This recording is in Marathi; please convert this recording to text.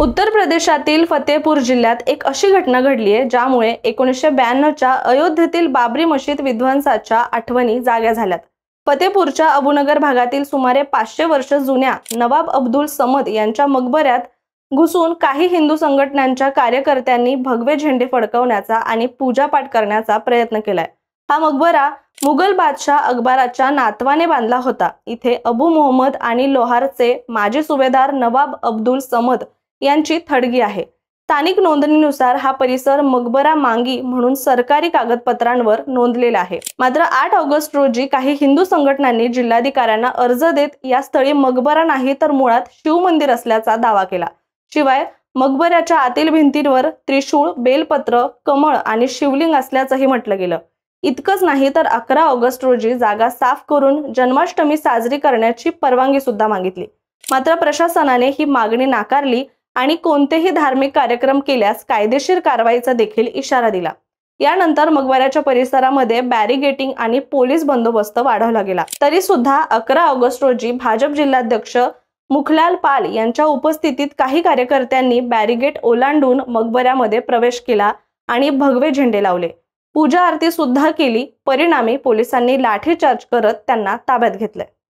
उत्तर प्रदेशातील फतेहपूर जिल्ह्यात एक अशी घटना घडली आहे ज्यामुळे 1992च्या अयोध्येतील बाबरी मशीद विध्वंसाच्या आठवणी जाग्या झाल्यात। फतेहपूरच्या अबूनगर भागातील सुमारे 500 वर्ष जुन्या नवाब अब्दुल समद यांच्या मकबऱ्यात घुसून काही हिंदू संघटनांच्या कार्यकर्त्यांनी भगवे झेंडे फडकवण्याचा आणि पूजापाठ करण्याचा प्रयत्न केलाय। हा मकबरा मुघल बादशाह अकबराच्या नातवाने बांधला होता। इथे अबू मोहम्मद आणि लोहारचे माजी सुभेदार नवाब अब्दुल समद यांची थडगी आहे। स्थानिक नोंदणीनुसार हा परिसर मकबरा मांगी म्हणून सरकारी कागदपत्रांवर नोंदलेला आहे। मात्र 8 ऑगस्ट रोजी काही हिंदू संघटनांनी जिल्हाधिकाऱ्यांना अर्ज देत या स्थळी मकबरा नाही तर मुळात शिव मंदिर असल्याचा दावा केला। शिवाय मकबऱ्याच्या आतील भिंतींवर त्रिशूळ, बेलपत्र, कमळ आणि शिवलिंग असल्याचंही म्हटलं गेलं। इतकंच नाही तर 11 ऑगस्ट रोजी जागा साफ करून जन्माष्टमी साजरी करण्याची परवानगी सुद्धा मागितली। मात्र प्रशासनाने ही मागणी नाकारली आणि कोणतेही धार्मिक कार्यक्रम केल्यास कायदेशीर कारवाईचा देखील इशारा दिला। यानंतर मकबऱ्याच्या परिसरामध्ये बॅरिगेटिंग आणि पोलीस बंदोबस्त वाढवला गेला। तरी सुद्धा 11 ऑगस्ट रोजी भाजप जिल्हाध्यक्ष मुखलाल पाल यांच्या उपस्थितीत काही कार्यकर्त्यांनी बॅरिगेट ओलांडून मकबऱ्यामध्ये प्रवेश केला आणि भगवे झेंडे लावले। पूजा आरती सुद्धा केली। परिणामी पोलिसांनी लाठीचार्ज करत त्यांना ताब्यात घेतले।